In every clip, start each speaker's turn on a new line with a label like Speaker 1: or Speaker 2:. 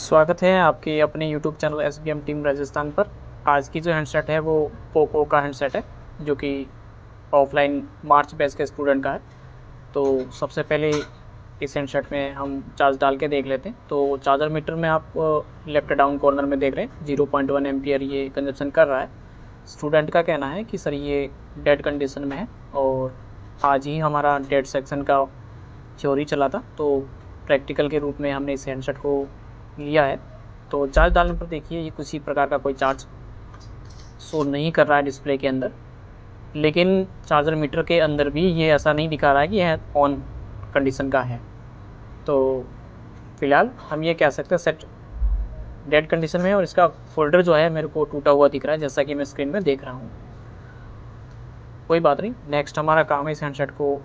Speaker 1: स्वागत है आपके अपने YouTube channel SBM team Rajasthan पर। आज की जो हैंडसेट है वो पोको का हैंडसेट है, जो कि ऑफलाइन मार्च बैच के स्टूडेंट का है। तो सबसे पहले इस हैंडसेट में हम चार्ज डाल के देख लेते हैं। तो चार्जर मीटर में आप लेफ्ट डाउन कॉर्नर में देख रहे हैं 0.1 एम्पियर ये कंजप्शन कर रहा है। स्टूडेंट का कहना है कि सर ये डेड कंडीशन में है, और आज ही हमारा डेड सेक्शन का थ्योरी चला था, तो प्रैक्टिकल के रूप में हमने इस हैंडसेट को लिया है। तो चार्ज डालने पर देखिए ये किसी प्रकार का कोई चार्ज शो नहीं कर रहा है डिस्प्ले के अंदर, लेकिन चार्जर मीटर के अंदर भी ये ऐसा नहीं दिखा रहा है कि यह ऑन कंडीशन का है। तो फिलहाल हम ये कह सकते हैं सेट डेड कंडीशन में है, और इसका फोल्डर जो है मेरे को टूटा हुआ दिख रहा है, जैसा कि मैं स्क्रीन में देख रहा हूँ। कोई बात नहीं, नेक्स्ट हमारा काम है इस हैंडसेट को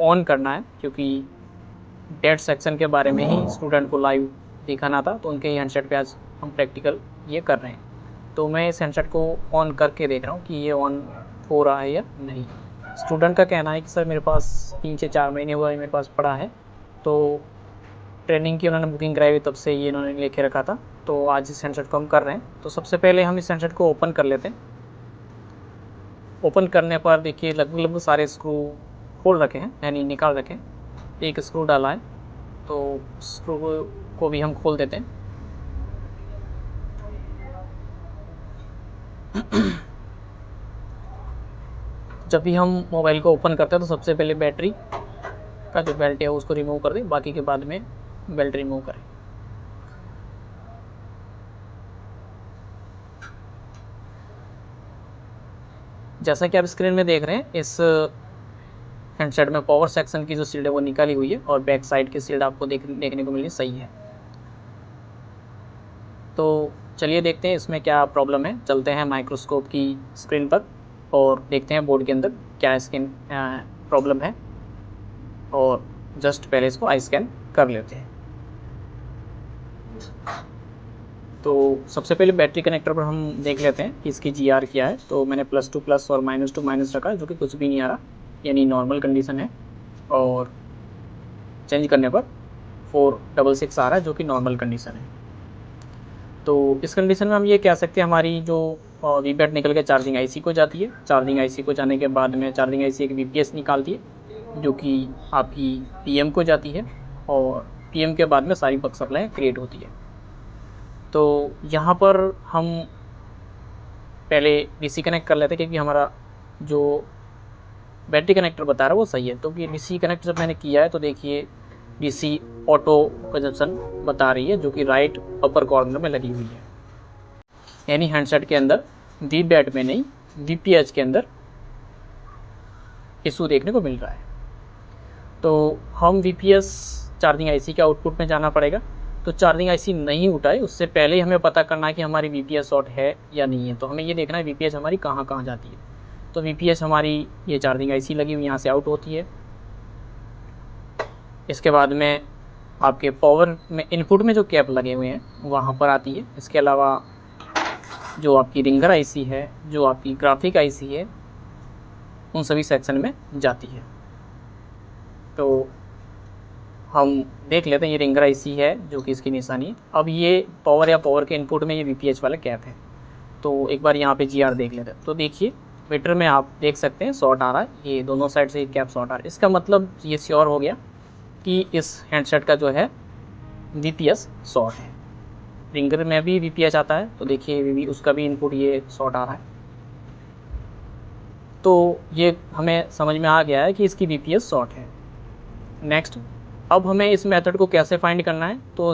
Speaker 1: ऑन करना है, क्योंकि डेड सेक्शन के बारे में ही स्टूडेंट को लाइव दिखाना था, तो उनके हैंडसेट पे आज हम प्रैक्टिकल ये कर रहे हैं। तो मैं इस हैंडसेट को ऑन करके देख रहा हूँ कि ये ऑन हो रहा है या नहीं। स्टूडेंट का कहना है कि सर मेरे पास 3 से 4 महीने हुआ है मेरे पास पड़ा है, तो ट्रेनिंग की उन्होंने बुकिंग कराई हुई, तब से ये इन्होंने लेके रखा था। तो आज इस हैंडसेट को हम कर रहे हैं। तो सबसे पहले हम इस हैंडसेट को ओपन कर लेते हैं। ओपन करने पर देखिए लगभग सारे स्क्रू खोल रखे हैं, यानी निकाल रखे हैं। एक स्क्रू डाला है, तो स्क्रू को भी हम खोल देते हैं। जब भी हम मोबाइल को ओपन करते हैं तो सबसे पहले बैटरी का जो बेल्ट है उसको रिमूव कर दें, बाकी के बाद में बेल्ट रिमूव करें। जैसा कि आप स्क्रीन में देख रहे हैं, इस हैंडसेट में पावर सेक्शन की जो शील्ड है वो निकाली हुई है, और बैक साइड की शील्ड आपको देखने को मिली सही है। तो चलिए देखते हैं इसमें क्या प्रॉब्लम है। चलते हैं माइक्रोस्कोप की स्क्रीन पर और देखते हैं बोर्ड के अंदर क्या स्कैन प्रॉब्लम है, और जस्ट पहले इसको आई स्कैन कर लेते हैं। तो सबसे पहले बैटरी कनेक्टर पर हम देख लेते हैं कि इसकी GR क्या है। तो मैंने +2 प्लस और -2 माइनस रखा है, जो कि कुछ भी नहीं आ रहा, यानी नॉर्मल कंडीशन है। और चेंज करने पर 466 आ रहा है, जो कि नॉर्मल कंडीशन है। तो इस कंडीशन में हम ये कह सकते हैं हमारी जो वीबैट निकल के चार्जिंग IC को जाती है। चार्जिंग IC को जाने के बाद में चार्जिंग IC एक VPS निकालती है, जो कि आपकी PM को जाती है, और PM के बाद में सारी बक सप्लाई क्रिएट होती है। तो यहाँ पर हम पहले DC कनेक्ट कर लेते हैं, क्योंकि हमारा जो बैटरी कनेक्टर बता रहा है वो सही है। तो कि DC कनेक्ट जब मैंने किया है तो देखिए DC ऑटो कंजप्शन बता रही है, जो कि राइट अपर कॉर्नर में लगी हुई है, यानी हैंडसेट के अंदर वीबैट में नहीं VPH के अंदर इशू देखने को मिल रहा है। तो हम VPS चार्जिंग IC के आउटपुट में जाना पड़ेगा। तो चार्जिंग IC नहीं उठाए उससे पहले ही हमें पता करना है कि हमारी VPS शॉर्ट है या नहीं है। तो हमें ये देखना है VPS हमारी कहाँ कहाँ जाती है। तो VPS हमारी ये चार्जिंग IC लगी हुई यहाँ से आउट होती है। इसके बाद में आपके पावर में इनपुट में जो कैप लगे हुए हैं वहाँ पर आती है। इसके अलावा जो आपकी रिंगर IC है, जो आपकी ग्राफिक IC है, उन सभी सेक्शन में जाती है। तो हम देख लेते हैं, ये रिंगर IC है जो कि इसकी निशानी है। अब ये पावर या पावर के इनपुट में ये VPH वाला कैप है। तो एक बार यहाँ पे GR देख लेते हैं। तो देखिए मीटर में आप देख सकते हैं शॉर्ट आ रहा है, ये दोनों साइड से कैप शॉर्ट आ रहा है। इसका मतलब ये श्योर हो गया कि इस हैंडसेट का जो है VPS शॉर्ट है। रिंगर में भी VPH आता है, तो देखिए उसका भी इनपुट ये शॉर्ट आ रहा है। तो ये हमें समझ में आ गया है कि इसकी VPS शॉर्ट है। नेक्स्ट, अब हमें इस मेथड को कैसे फाइंड करना है। तो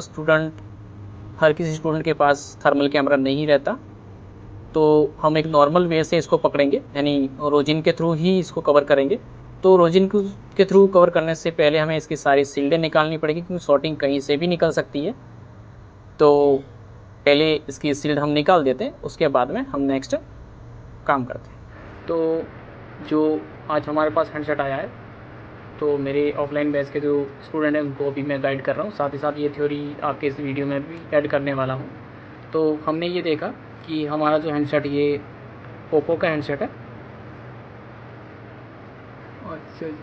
Speaker 1: हर किसी स्टूडेंट के पास थर्मल कैमरा नहीं रहता, तो हम एक नॉर्मल वे से इसको पकड़ेंगे, यानी रोजिन के थ्रू ही इसको कवर करेंगे। तो रोजिन के थ्रू कवर करने से पहले हमें इसकी सारी सील्डें निकालनी पड़ेगी, क्योंकि शॉर्टिंग कहीं से भी निकल सकती है। तो पहले इसकी सील्ड हम निकाल देते हैं, उसके बाद में हम नेक्स्ट काम करते हैं। तो जो आज हमारे पास हैंडसेट आया है, तो मेरे ऑफलाइन बैच के जो स्टूडेंट हैं उनको अभी मैं गाइड कर रहा हूँ, साथ ही साथ ये थ्योरी आपके इस वीडियो में भी ऐड करने वाला हूँ। तो हमने ये देखा कि हमारा जो हैंडसेट ये पोको का हैंडसेट है। अच्छा जी,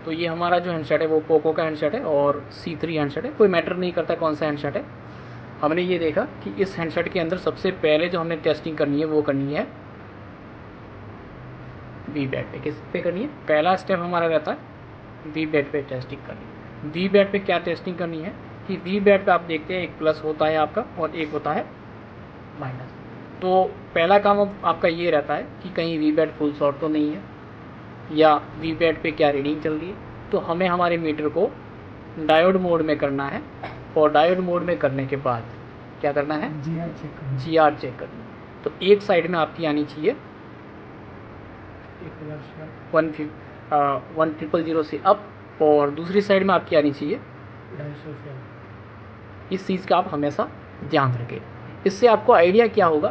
Speaker 1: तो ये हमारा जो हैंडसेट है वो पोको का हैंडसेट है, और C3 हैंडसेट है। कोई मैटर नहीं करता कौन सा हैंडसेट है, हमने ये देखा कि इस हैंडसेट के अंदर सबसे पहले जो हमें टेस्टिंग करनी है वो करनी है वी बैट पे। किस पे करनी है? पहला स्टेप हमारा रहता है वी बैट पे टेस्टिंग करनी। वी बैट पे क्या टेस्टिंग करनी है कि वी बैट पे आप देखते हैं एक प्लस होता है आपका और एक होता है माइनस। तो पहला काम अब आपका ये रहता है कि कहीं वी बैट फुल शॉर्ट तो नहीं है, या वी बैट पे क्या रीडिंग चल रही है। तो हमें हमारे मीटर को डायोड मोड में करना है, और डायोड मोड में करने के बाद क्या करना है? जी आर चेक करना है। तो एक साइड में आपकी आनी चाहिए 1000 से अप, और दूसरी साइड में आपकी आनी चाहिए 250। इस चीज़ का आप हमेशा ध्यान रखें। इससे आपको आइडिया क्या होगा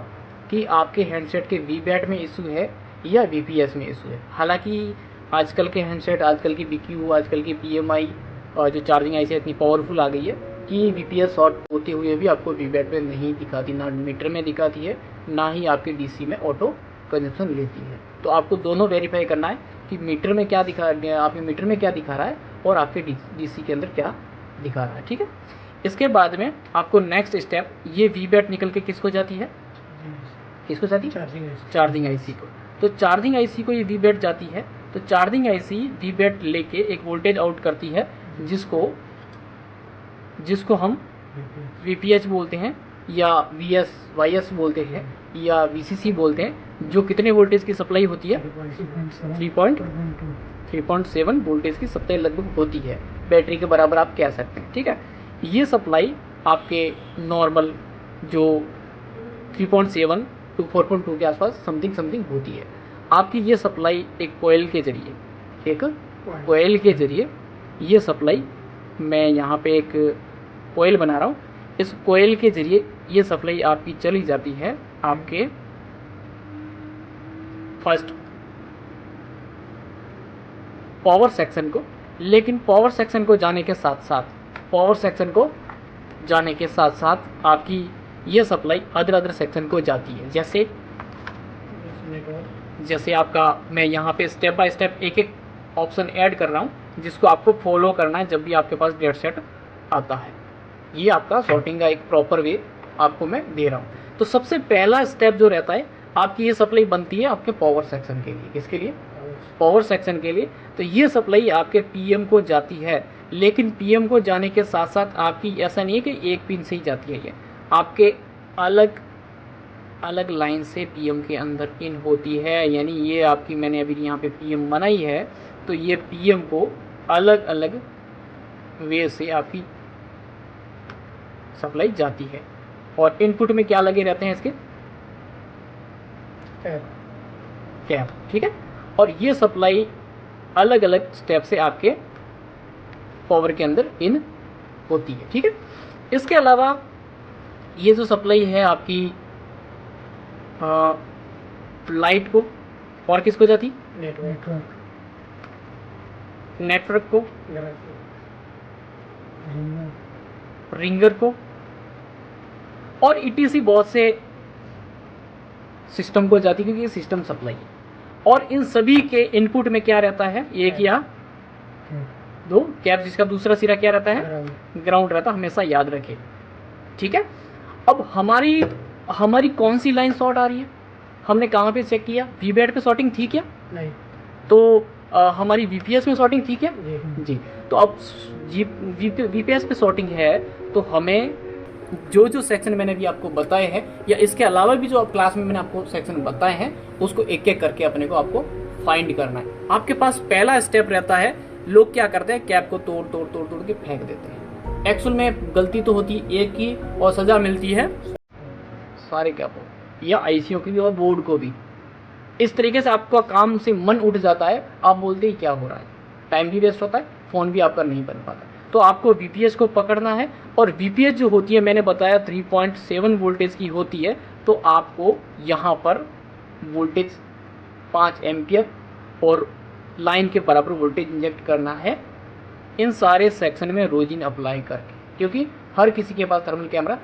Speaker 1: कि आपके हैंडसेट के वी बैट में इशू है या वी पी एस में इशू है। हालांकि आजकल के हैंडसेट, आजकल की वी क्यू, आजकल की पी एम आई और जो चार्जिंग आई से इतनी पावरफुल आ गई है कि वी पी एस शॉर्ट होते हुए भी आपको वी बैट में नहीं दिखाती, ना मीटर में दिखाती है, ना ही आपके डी सी में ऑटो कंजप्शन लेती है। तो आपको दोनों वेरीफाई करना है कि मीटर में क्या दिखा, आपके मीटर में क्या दिखा रहा है और आपके डी सी के अंदर क्या दिखा रहा है। ठीक है। इसके बाद में आपको नेक्स्ट स्टेप, ये वी बैट निकल के किसको जाती है? किसको जाती है? चार्जिंग आईसी को। तो चार्जिंग आईसी को ये वी बैट जाती है। तो चार्जिंग आईसी वी बैट लेके एक वोल्टेज आउट करती है जिसको हम वीपीएच बोलते हैं, या वीएस वाईएस बोलते हैं, या वीसीसी बोलते हैं। जो कितने वोल्टेज की सप्लाई होती है? 3.7 वोल्टेज की सप्लाई लगभग होती है, बैटरी के बराबर आप कह सकते हैं। ठीक है। ये सप्लाई आपके नॉर्मल जो 3.7 टू 4.2 के आसपास समथिंग होती है। आपकी ये सप्लाई एक कोयल के जरिए ये सप्लाई, मैं यहाँ पे एक कोयल बना रहा हूँ, इस कोयल के जरिए ये सप्लाई आपकी चली जाती है आपके फर्स्ट पावर सेक्शन को। लेकिन पावर सेक्शन को जाने के साथ साथ आपकी ये सप्लाई अदर सेक्शन को जाती है। जैसे आपका, मैं यहाँ पे स्टेप बाय स्टेप एक एक ऑप्शन ऐड कर रहा हूँ जिसको आपको फॉलो करना है जब भी आपके पास डेटा सेट आता है। ये आपका सॉर्टिंग का एक प्रॉपर वे आपको मैं दे रहा हूँ। तो सबसे पहला स्टेप जो रहता है, आपकी ये सप्लाई बनती है आपके पावर सेक्शन के लिए। किसके लिए? पावर सेक्शन के लिए। तो ये सप्लाई आपके पीएम को जाती है, लेकिन पीएम को जाने के साथ साथ आपकी ऐसा नहीं है कि एक पिन से ही जाती है, ये आपके अलग अलग लाइन से पीएम के अंदर इन होती है। यानी ये आपकी, मैंने अभी यहाँ पे पीएम बनाई है, तो ये पीएम को अलग अलग वे से आपकी सप्लाई जाती है। और इनपुट में क्या लगे रहते हैं इसके? कैप। ठीक है। और ये सप्लाई अलग अलग स्टेप से आपके पावर के अंदर इन होती है। ठीक है। इसके अलावा ये जो सप्लाई है आपकी लाइट को, और किसको जाती? नेटवर्क को, रिंगर को, और ईटीसी बहुत से सिस्टम को जाती है, क्योंकि ये सिस्टम सप्लाई है। और इन सभी के इनपुट में क्या रहता है? एक या दो कैप, जिसका दूसरा सिरा क्या रहता है? ग्राउंड रहता है। हमेशा याद रखें। ठीक है। अब हमारी कौन सी लाइन शॉर्ट आ रही है? हमने कहाँ पे चेक किया? वी बैट पे शॉर्टिंग थी क्या? नहीं। तो हमारी वीपीएस में शॉर्टिंग थी क्या? जी। तो अब वीपीएस पे शॉर्टिंग है, तो हमें जो सेक्शन मैंने भी आपको बताए हैं, या इसके अलावा भी जो क्लास में मैंने आपको सेक्शन बताए हैं, उसको एक एक करके अपने को आपको फाइंड करना है। आपके पास पहला स्टेप रहता है, लोग क्या करते हैं? कैप को तोड़ के फेंक देते हैं। एक्चुअल में गलती तो होती एक की, और सजा मिलती है सारे कैपों या आईसीओ की भी, और बोर्ड को भी। इस तरीके से आपका काम से मन उठ जाता है, आप बोलते ही क्या हो रहा है, टाइम भी वेस्ट होता है, फ़ोन भी आपका नहीं बन पाता। तो आपको वीपीएस को पकड़ना है, और वीपीएस जो होती है मैंने बताया 3.7 वोल्टेज की होती है। तो आपको यहाँ पर वोल्टेज 5 एम्पियर और लाइन के बराबर वोल्टेज इंजेक्ट करना है इन सारे सेक्शन में रोजिन अप्लाई करके, क्योंकि हर किसी के पास थर्मल कैमरा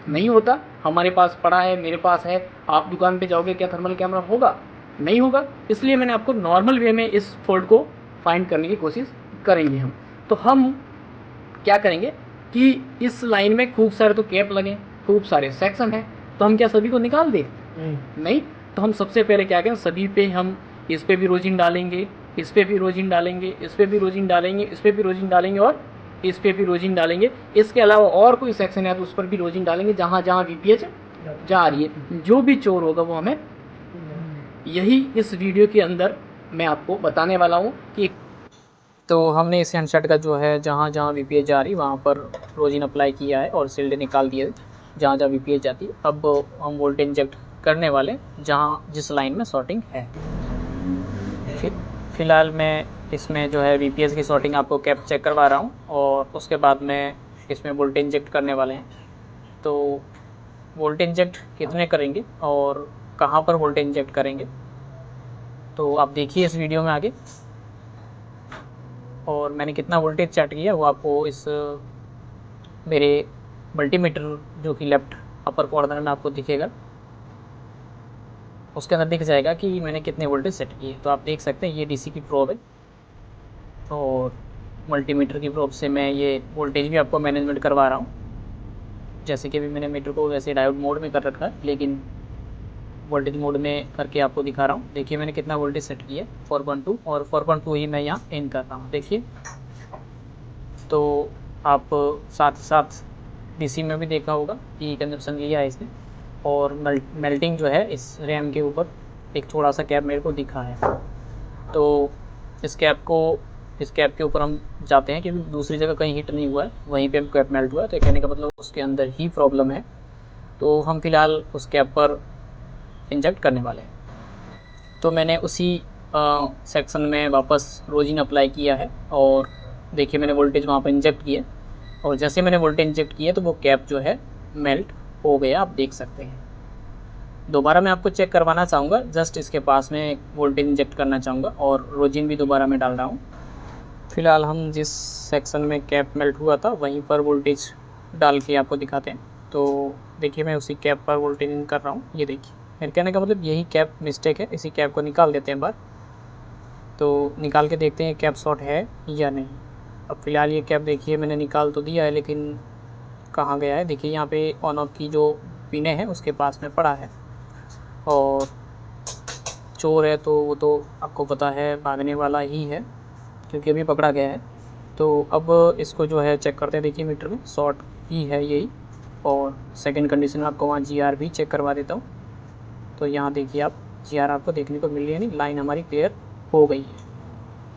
Speaker 1: नहीं होता। हमारे पास पड़ा है, मेरे पास है, आप दुकान पे जाओगे, क्या थर्मल कैमरा होगा? नहीं होगा। इसलिए मैंने आपको नॉर्मल वे में इस फॉल्ट को फाइंड करने की कोशिश करेंगे हम। तो हम क्या करेंगे? कि इस लाइन में खूब सारे तो कैप लगे, खूब सारे सेक्शन हैं, तो हम क्या सभी को निकाल दें? नहीं। तो हम सबसे पहले क्या करें, सभी पे हम इस पे भी रोजिन डालेंगे, इस पे भी रोजिन डालेंगे, इस पे भी रोजिन डालेंगे, इस पे भी रोजिन डालेंगे और इस पे भी रोजिन डालेंगे। इसके अलावा और कोई सेक्शन है तो उस पर भी रोजिन डालेंगे जहाँ जहाँ वीपीएच जा रही है। जो भी चोर होगा वो हमें, यही इस वीडियो के अंदर मैं आपको बताने वाला हूँ कि तो हमने इस हैंडसेट का जो है जहाँ जहाँ वीपीएच जा रही वहाँ पर रोजिन अप्लाई किया है और शील्ड निकाल दिया है जहाँ जहाँ वीपीएच जाती है। अब हम वोल्टेज इंजेक्ट करने वाले जहाँ जिस लाइन में शॉर्टिंग है। फ़िलहाल मैं इसमें जो है वीपीएच की शॉर्टिंग आपको कैप चेक करवा रहा हूँ और उसके बाद में इसमें वोल्टेज इंजेक्ट करने वाले हैं। तो वोल्टेज इंजेक्ट कितने करेंगे और कहाँ पर वोल्टेज इंजेक्ट करेंगे तो आप देखिए इस वीडियो में आगे। और मैंने कितना वोल्टेज सेट किया वो आपको इस मेरे मल्टीमीटर जो कि लेफ़्ट अपर कॉर्नर में आपको दिखेगा, उसके अंदर दिख जाएगा कि मैंने कितने वोल्टेज सेट किए। तो आप देख सकते हैं ये डीसी की प्रोब है और मल्टीमीटर की प्रोब से मैं ये वोल्टेज भी आपको मैनेजमेंट करवा रहा हूँ। जैसे कि अभी मैंने मीटर को वैसे डायोड मोड में कर रखा है, लेकिन वोल्टेज मोड में करके आपको दिखा रहा हूँ। देखिए मैंने कितना वोल्टेज सेट किया 4.2 और 4.2 ही मैं यहाँ इन कर रहा हूँ। देखिए तो आप साथ ही साथ डीसी में भी देखा होगा कि कंजप्शन लिया है इसने और मेल्टिंग जो है इस रैम के ऊपर एक थोड़ा सा कैप मेरे को दिखा है। तो इस कैप के ऊपर हम जाते हैं कि दूसरी जगह कहीं हिट नहीं हुआ है, वहीं पे हम कैप मेल्ट हुआ है, तो कहने का मतलब उसके अंदर ही प्रॉब्लम है। तो हम फिलहाल उस कैप पर इंजेक्ट करने वाले हैं। तो मैंने उसी सेक्शन में वापस रोजिन अप्लाई किया है और देखिए मैंने वोल्टेज वहाँ पर इंजेक्ट किया और जैसे मैंने वोल्टेज इंजेक्ट किया तो वो कैप जो है मेल्ट हो गया, आप देख सकते हैं। दोबारा मैं आपको चेक करवाना चाहूँगा, जस्ट इसके पास में वोल्टेज इंजेक्ट करना चाहूँगा और रोजिन भी दोबारा मैं डाल रहा हूँ। फ़िलहाल हम जिस सेक्शन में कैप मेल्ट हुआ था वहीं पर वोल्टेज डाल के आपको दिखाते हैं। तो देखिए मैं उसी कैप पर वोल्टेज इन कर रहा हूँ, ये देखिए। मेरे कहने का मतलब यही कैप मिस्टेक है, इसी कैप को निकाल देते हैं बार। तो निकाल के देखते हैं कैप शॉर्ट है या नहीं। अब फ़िलहाल ये कैप देखिए मैंने निकाल तो दिया है, लेकिन कहाँ गया है देखिए, यहाँ पे ऑन ऑफ की जो पिने हैं उसके पास में पड़ा है और चोर है तो वो तो आपको पता है भागने वाला ही है क्योंकि अभी पकड़ा गया है। तो अब इसको जो है चेक करते हैं, देखिए मीटर में शॉर्ट ही है यही। और सेकंड कंडीशन में आपको वहाँ जीआर भी चेक करवा देता हूँ। तो यहाँ देखिए आप जीआर आपको देखने को मिल रही है, नहीं लाइन हमारी क्लियर हो गई है।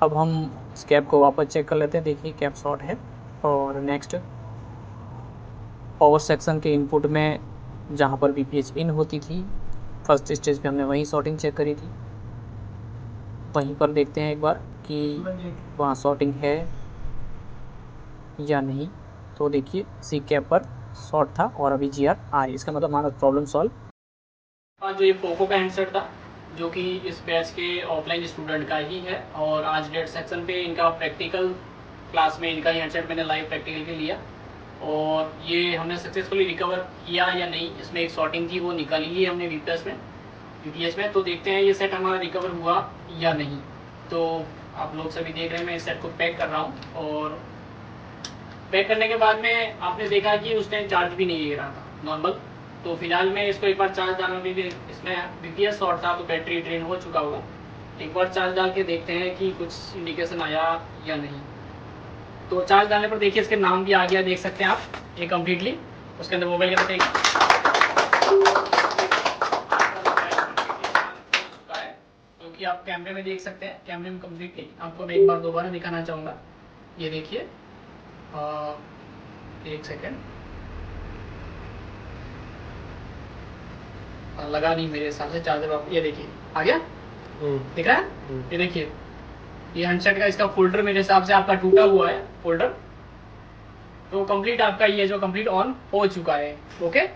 Speaker 1: अब हम इस कैप को वापस चेक कर लेते हैं, देखिए कैप शॉर्ट है। और नेक्स्ट पावर सेक्शन के इनपुट में जहाँ पर वीपीएच इन होती थी फर्स्ट स्टेज पे हमने वहीं शॉर्टिंग चेक करी थी, वहीं पर देखते हैं एक बार कि वहाँ शॉर्टिंग है या नहीं। तो देखिए सी कैप पर शॉर्ट था और अभी जीआर आ रही है, इसका मतलब हमारा प्रॉब्लम सॉल्व। आज जो ये पोको का हैंडसेट था जो कि इस बैच के ऑफलाइन स्टूडेंट का ही है और आज डेट सेक्शन पे इनका प्रैक्टिकल क्लास में इनका ही हैंडसेट मैंने लाइव प्रैक्टिकल के लिया और ये हमने सक्सेसफुली रिकवर किया या नहीं। इसमें एक शॉर्टिंग थी वो निकाली है हमने वीपीएस में। तो देखते हैं ये सेट हमारा रिकवर हुआ या नहीं। तो आप लोग सभी देख रहे हैं मैं इस सेट को पैक कर रहा हूँ और पैक करने के बाद में आपने देखा कि उस टाइम चार्ज भी नहीं ले रहा था नॉर्मल। तो फिलहाल मैं इसको एक बार चार्ज डालने भी, इसमें वीपीएस शॉर्ट था तो बैटरी ड्रेन हो चुका होगा। एक बार चार्ज डाल के देखते हैं कि कुछ इंडिकेशन आया या नहीं। तो चार्ज डालने पर देखिए इसके नाम भी आ गया, देख सकते हैं आप ये कम्प्लीटली उसके अंदर मोबाइल का देखिए क्योंकि आप कैमरे में देख सकते हैं, कैमरे में कम्प्लीटली आपको मैं एक बार दोबारा दिखाना चाहूँगा। ये देखिए एक सेकेंड लगा नहीं मेरे हिसाब से चार्जर आप, ये देखिए आ गया दिख रहा है। ये देखिए ये हैंडसेट का इसका फोल्डर मेरे हिसाब से आपका टूटा हुआ है फोल्डर, तो कंप्लीट आपका ये जो कंप्लीट ऑन हो चुका है। ओके।